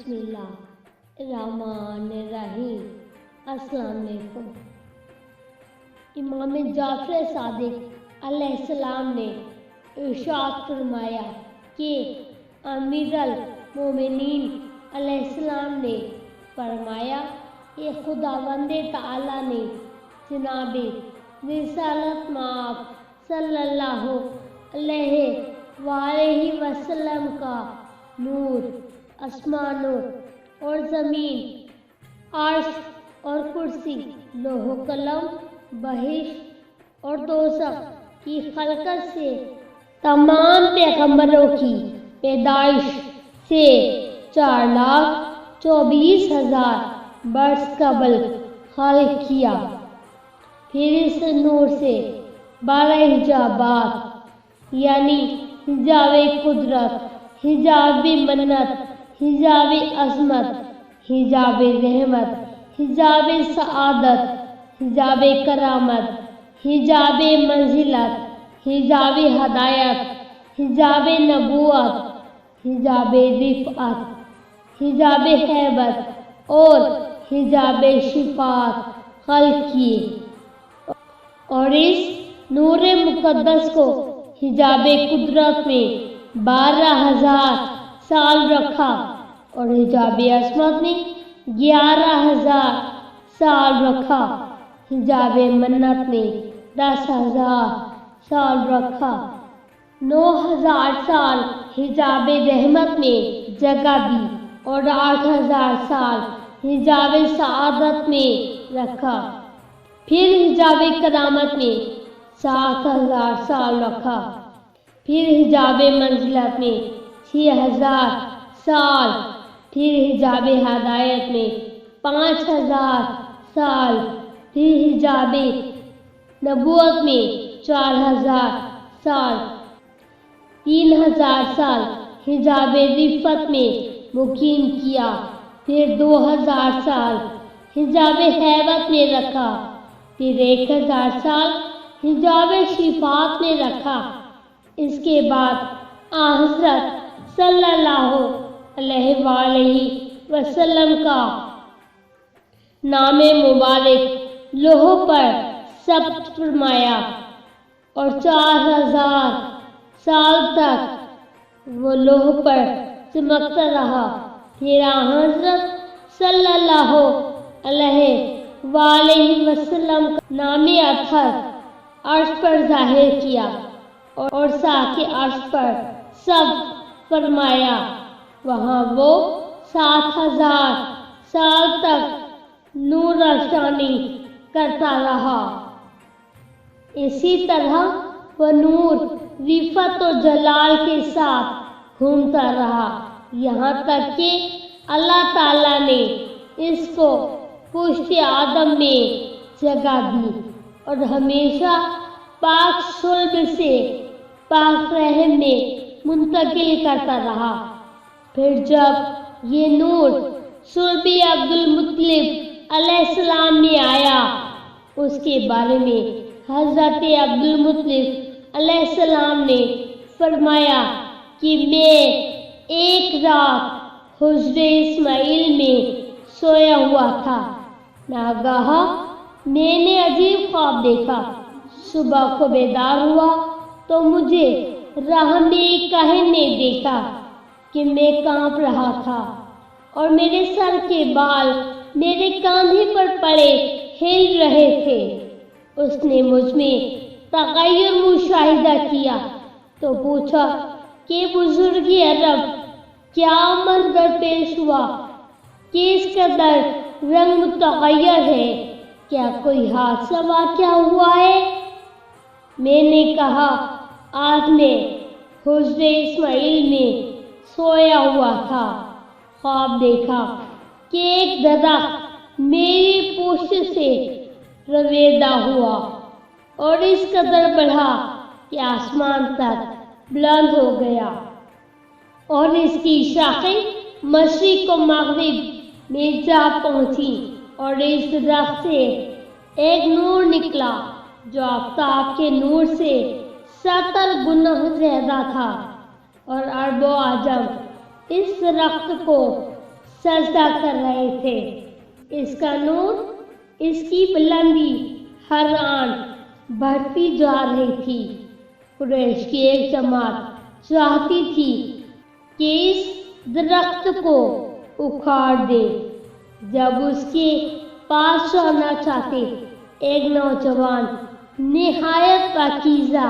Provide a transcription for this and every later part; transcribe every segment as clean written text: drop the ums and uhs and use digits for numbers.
بسم اللہ الرحمن الرحیم۔ السلام علیکم۔ امام جعفر صادق علیہ السلام نے ارشاد فرمایا کہ امیر المومنین علیہ السلام نے فرمایا کہ خداوند تعالیٰ نے جناب رسالت مآب صلی اللہ علیہ وآلہ وسلم کا نور آسمانوں اور زمین، عرش اور کرسی، لوح و قلم، بہشت اور دوزخ کی خلقت سے تمام پیغمبروں کی پیدائش سے 4,24,000 برس قبل خلق کیا۔ پھر اس نور سے 12 حجابات یعنی حجاب قدرت، حجاب منت، حجاب عظمت، حجاب رحمت، حجاب سعادت، حجاب کرامت، حجاب منزلت، حجاب ہدایت، حجاب نبوت، حجاب رفعت، حجاب ہیبت اور حجاب شفاعت خلق کیے، اور اس نور مقدس کو حجاب قدرت میں 12,000 سال رکھا، اور حجاب عصمت میں 11,000 سال رکھا، حجاب منت میں 10,000 سال رکھا، 9,000 سال حجاب رحمت میں جگہ دی، اور 8,000 سال حجاب سعادت میں رکھا، پھر حجاب کرامت میں 7,000 سال رکھا، پھر حجاب منزلت میں 6,000 سال، پھر حجاب ہدایت میں 5,000 سال، پھر حجاب نبوت میں 4,000 سال، 3,000 سال حجاب رفعت میں مقیم کیا، پھر 2,000 سال حجاب ہیبت میں رکھا، پھر 1,000 سال حجاب شفاعت میں رکھا۔ اس کے بعد حضرت صلی اللہ علیہ وآلہ وسلم کا نام مبارک لوح پر ثبت فرمایا، اور 4,000 سال تک وہ لوح پر چمکتا رہا۔ پھر حضرت صلی اللہ علیہ وآلہ وسلم کا نام اطہر عرش پر ظاہر کیا، اور ساکھ عرش پر سب فرمایا، وہاں وہ 7,000 سال تک نور افشانی کرتا رہا۔ اسی طرح وہ نور رفعت و جلال کے ساتھ گھومتا رہا، یہاں تک کہ اللہ تعالیٰ نے اس کو پشت آدم میں جگہ دی، اور ہمیشہ پاک صلب سے پاک رحم میں منتقل کرتا رہا۔ پھر جب یہ نور صلب عبد المطلب علیہ السلام میں آیا، اس کے بارے میں حضرت عبد المطلب علیہ السلام نے فرمایا کہ میں ایک رات حجر اسماعیل میں سویا ہوا تھا، ناگہاں میں نے عجیب خواب دیکھا۔ صبح کو بیدار ہوا تو مجھے راہ میں ایک کاہن نے دیکھا کہ میں کانپ رہا تھا، اور میرے سر کے بال میرے کاندھے پر پڑے ہل رہے تھے۔ اس نے مجھ میں تغیر مشاہدہ کیا تو پوچھا کہ بزرگ عرب، کیا منظر پیش ہوا کہ اس قدر رنگ متغیر ہے؟ کیا کوئی حادثہ واقع ہوا ہے؟ میں نے کہا، آج میں حجر اسماعیل میں سویا ہوا تھا، خواب دیکھا کہ ایک درخت میری پشت سے رویدہ ہوا، اور اس قدر بڑھا کہ آسمان تک بلند ہو گیا، اور اس کی شاخیں مشرق و مغرب میں جا پہنچی، اور اس درخت سے ایک نور نکلا جو آفتاب کے نور سے 70 گنا زیادہ تھا، اور عرب و عجم اس درخت کو سجدہ کر رہے تھے۔ اس کا نور، اس کی بلندی ہر آن بڑھتی جا رہی تھی۔ قریش کی ایک جماعت چاہتی تھی کہ اس درخت کو اکھاڑ دے۔ جب اس کے پاس جانا چاہتے، ایک نوجوان نہایت پاکیزہ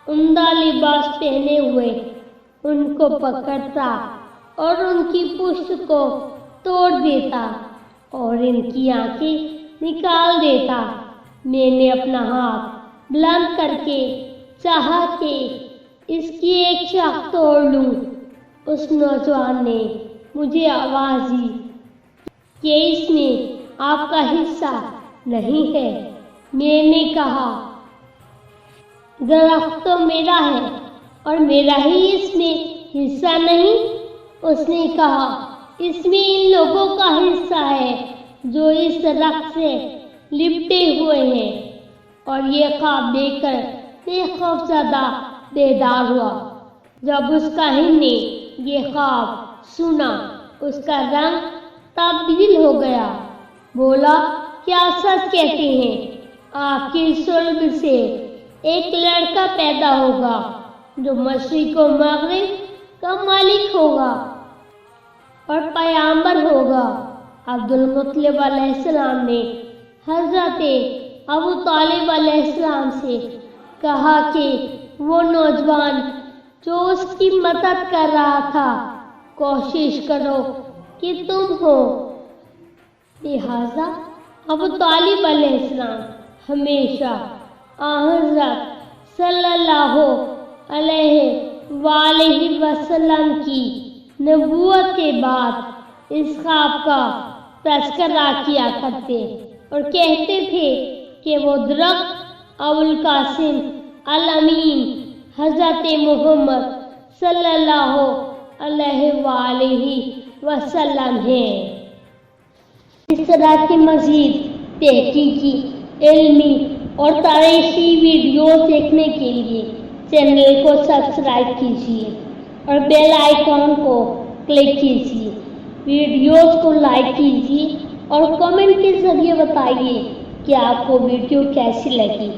عمدہ لباس پہنے ہوئے ان کو پکڑتا اور ان کی پشت کو توڑ دیتا اور ان کی آنکھیں نکال دیتا۔ میں نے اپنا ہاتھ بلند کر کے چاہا کہ اس کی ایک شاخ توڑ لوں۔ اس نوجوان نے مجھے آواز دی کہ اس میں آپ کا حصہ نہیں ہے۔ میں نے کہا، درخت تو میرا ہے اور میرا ہی اس میں حصہ نہیں؟ اس نے کہا، اس میں ان لوگوں کا حصہ ہے جو اس درخت سے لپٹے ہوئے ہیں۔ اور یہ خواب دیکھ کر میں خوفزدہ بیدار ہوا۔ جب اس کاہن نے یہ خواب سنا، اس کا رنگ تبدیل ہو گیا۔ بولا، کیا سچ کہتے ہیں؟ آپ کی صلب سے ایک لڑکا پیدا ہوگا جو مشرق و مغرب کا مالک ہوگا اور پیغمبر ہوگا۔ عبد المطلب علیہ السلام نے حضرت ابو طالب علیہ السلام سے کہا کہ وہ نوجوان جو اس کی مدد کر رہا تھا، کوشش کرو کہ تم ہو۔ لہذا ابو طالب علیہ السلام ہمیشہ حضرت صلی اللہ علیہ وآلہ وسلم کی نبوت کے بعد اس خواب کا تذکرہ کیا کرتے اور کہتے تھے کہ وہ درخت ابو القاسم الامین حضرت محمد صلی اللہ علیہ وآلہ وسلم ہیں۔ اس طرح کی مزید تحقیقی، علمی اور تاریخی ویڈیوز دیکھنے کے لیے چینل کو سبسکرائب کیجیے اور بیل آئیکن کو کلک کیجیے۔ ویڈیوز کو لائک کیجیے اور کمنٹ کے ذریعے بتائیے کہ آپ کو ویڈیو کیسی لگی۔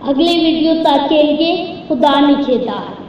اگلے ویڈیو تک کے لیے خدا نگہدار۔